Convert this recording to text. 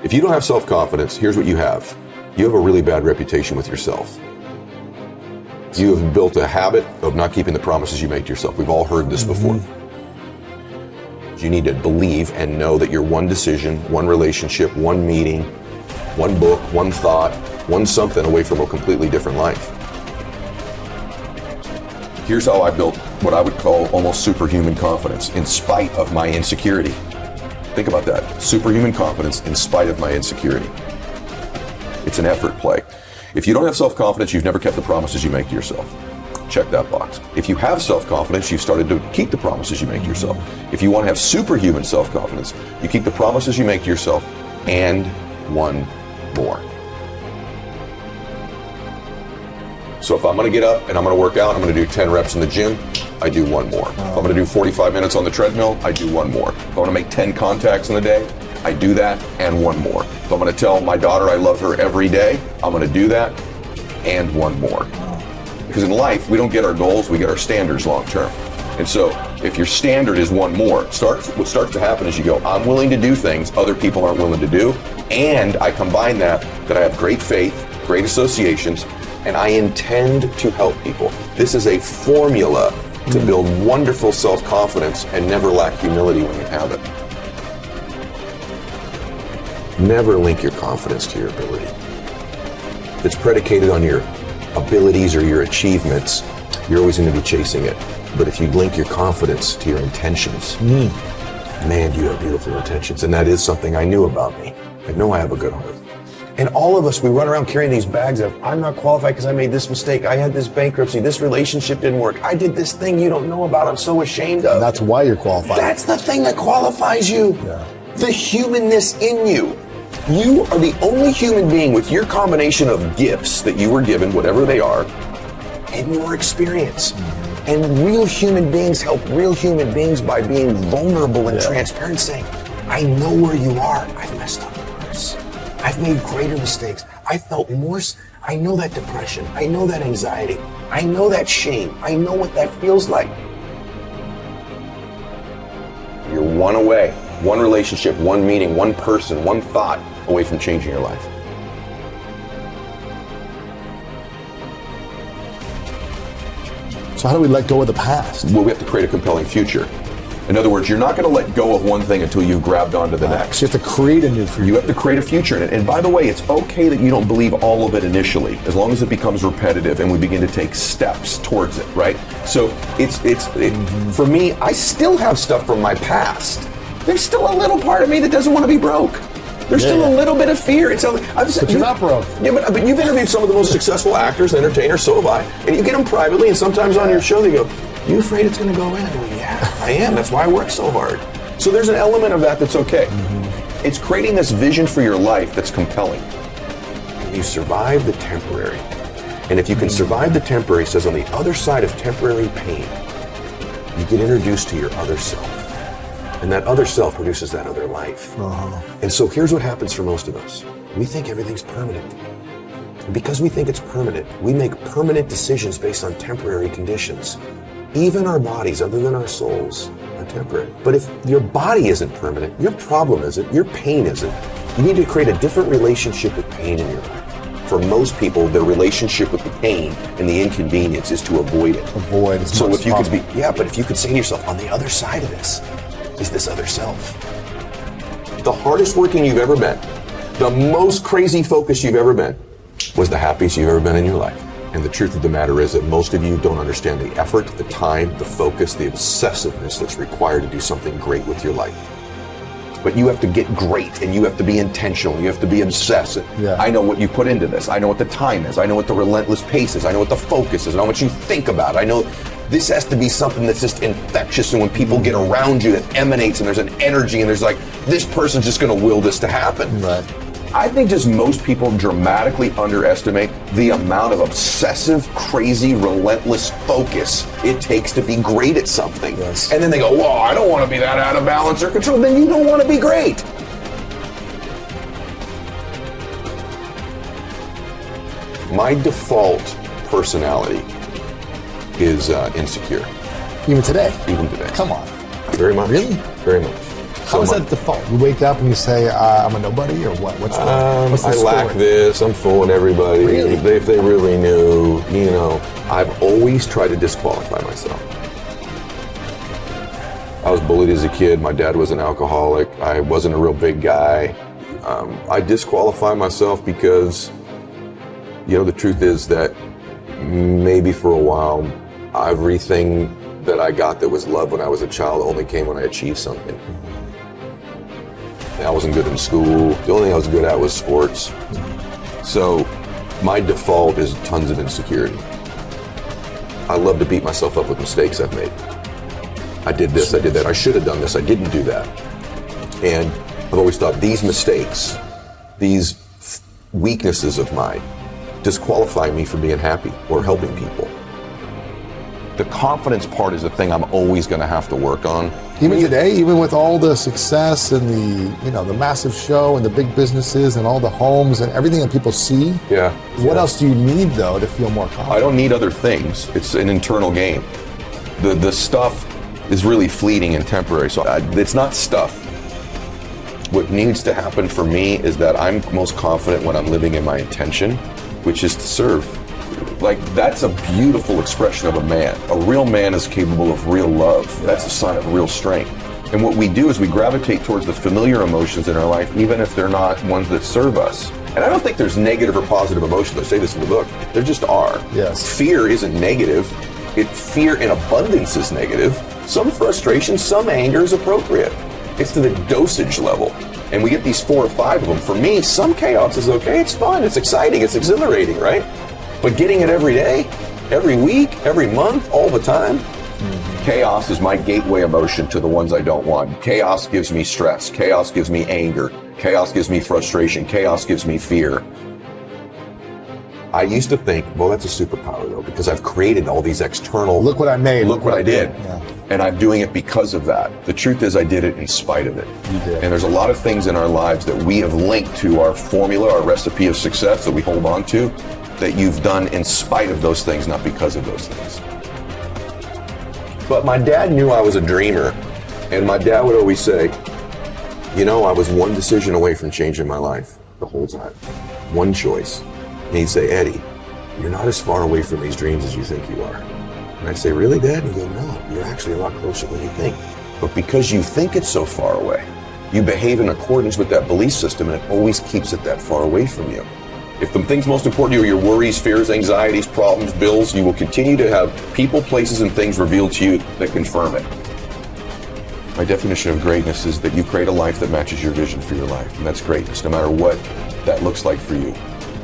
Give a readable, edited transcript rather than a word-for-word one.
If you don't have self-confidence, here's what you have. You have a really bad reputation with yourself. You have built a habit of not keeping the promises you make to yourself. We've all heard this before. You need to believe and know that you're one decision, one relationship, one meeting, one book, one thought, one something away from a completely different life. Here's how I built what I would call almost superhuman confidence in spite of my insecurity. Think about that. Superhuman confidence in spite of my insecurity. It's an effort play. If you don't have self-confidence, you've never kept the promises you make to yourself. Check that box. If you have self-confidence, you've started to keep the promises you make to yourself. If you want to have superhuman self-confidence, you keep the promises you make to yourself and one more. So if I'm going to get up and I'm going to work out, I'm going to do 10 reps in the gym, I do one more. If I'm going to do 45 minutes on the treadmill, I do one more. If I want to make 10 contacts in a day, I do that and one more. If I'm going to tell my daughter I love her every day, I'm going to do that and one more. Because in life, we don't get our goals, we get our standards long term. And so if your standard is one more, what starts to happen is you go, I'm willing to do things other people aren't willing to do. And I combine that I have great faith, great associations, and I intend to help people. This is a formula to build wonderful self-confidence and never lack humility when you have it. Never link your confidence to your ability. If it's predicated on your abilities or your achievements, you're always going to be chasing it. But if you link your confidence to your intentions, man, you have beautiful intentions. And that is something I knew about me. I know I have a good heart. And all of us, we run around carrying these bags of, I'm not qualified because I made this mistake. I had this bankruptcy. This relationship didn't work. I did this thing you don't know about. I'm so ashamed of. And that's why you're qualified. That's the thing that qualifies you. Yeah. The humanness in you. You are the only human being with your combination of gifts that you were given, whatever they are, and your experience. And real human beings help real human beings by being vulnerable and transparent, saying, I know where you are. I've messed up worse. I've made greater mistakes. I felt more. I know that depression. I know that anxiety. I know that shame. I know what that feels like. You're one away, one relationship, one meeting, one person, one thought away from changing your life. So how do we let go of the past? Well, we have to create a compelling future. In other words, you're not going to let go of one thing until you've grabbed onto the next. So you have to create a new future. You have to create a future in it. And by the way, it's okay that you don't believe all of it initially, as long as it becomes repetitive and we begin to take steps towards it, right? So for me, I still have stuff from my past. There's still a little part of me that doesn't want to be broke. There's still a little bit of fear. But you're not broke. Yeah, but you've interviewed some of the most successful actors, entertainers, so have I. And you get them privately, and sometimes on your show they go, you afraid it's going to go away? I go, yeah, I am. That's why I work so hard. So there's an element of that that's okay. It's creating this vision for your life that's compelling. You survive the temporary. And if you can survive the temporary, it says on the other side of temporary pain, you get introduced to your other self. And that other self produces that other life. And so here's what happens for most of us. We think everything's permanent. And because we think it's permanent, we make permanent decisions based on temporary conditions. Even our bodies, other than our souls, are temporary. But if your body isn't permanent, your problem isn't, your pain isn't. You need to create a different relationship with pain in your life. For most people, their relationship with the pain and the inconvenience is to avoid it. Avoid as so much if you as could be, but if you could say to yourself, on the other side of this is this other self. The hardest working you've ever been, the most crazy focused you've ever been, was the happiest you've ever been in your life. And the truth of the matter is that most of you don't understand the effort, the time, the focus, the obsessiveness that's required to do something great with your life. But you have to get great, and you have to be intentional, you have to be obsessive. I know what you put into this. I know what the time is. I know what the relentless pace is. I know what the focus is. I know what you think about. I know this has to be something that's just infectious, and when people get around you, it emanates, and there's an energy, and there's like, this person's just going to will this to happen. Right. I think just most people dramatically underestimate the amount of obsessive, crazy, relentless focus it takes to be great at something. Yes. And then they go, well, I don't want to be that out of balance or control. Then you don't want to be great. My default personality is insecure. Even today? Even today. Come on. Very much. Really? Very much. How is that default? You wake up and you say, I'm a nobody, or what? What's the I story? lack this. I'm fooling everybody. Really? If they really knew, I've always tried to disqualify myself. I was bullied as a kid. My dad was an alcoholic. I wasn't a real big guy. I disqualify myself because, the truth is that maybe for a while, everything that I got that was love when I was a child only came when I achieved something. I wasn't good in school. The only thing I was good at was sports. So my default is tons of insecurity. I love to beat myself up with mistakes I've made. I did this, I did that, I should have done this, I didn't do that. And I've always thought these mistakes, these weaknesses of mine, disqualify me from being happy or helping people. The confidence part is the thing I'm always going to have to work on. Even today, even with all the success and the massive show and the big businesses and all the homes and everything that people see. Yeah. What else do you need though to feel more confident? I don't need other things. It's an internal game. The stuff is really fleeting and temporary. So it's not stuff. What needs to happen for me is that I'm most confident when I'm living in my intention, which is to serve. Like, that's a beautiful expression of a man. A real man is capable of real love. That's a sign of real strength. And what we do is we gravitate towards the familiar emotions in our life, even if they're not ones that serve us. And I don't think there's negative or positive emotions. I say this in the book. There just are. Yes. Fear isn't negative. Fear in abundance is negative. Some frustration, some anger is appropriate. It's to the dosage level. And we get these 4 or 5 of them. For me, some chaos is okay. It's fun. It's exciting. It's exhilarating, right? But getting it every day, every week, every month, all the time, chaos is my gateway emotion to the ones I don't want. Chaos gives me stress. Chaos gives me anger. Chaos gives me frustration. Chaos gives me fear. I used to think, well, that's a superpower, though, because I've created all these external... Look what I made. Look what I did. Yeah. And I'm doing it because of that. The truth is I did it in spite of it. You did. And there's a lot of things in our lives that we have linked to our formula, our recipe of success that we hold on to, that you've done in spite of those things, not because of those things. But my dad knew I was a dreamer. And my dad would always say, I was one decision away from changing my life the whole time. One choice. And he'd say, Eddie, you're not as far away from these dreams as you think you are. And I'd say, really, Dad? And he'd go, no, you're actually a lot closer than you think. But because you think it's so far away, you behave in accordance with that belief system, and it always keeps it that far away from you. If the things most important to you are your worries, fears, anxieties, problems, bills, you will continue to have people, places, and things revealed to you that confirm it. My definition of greatness is that you create a life that matches your vision for your life, and that's greatness, no matter what that looks like for you.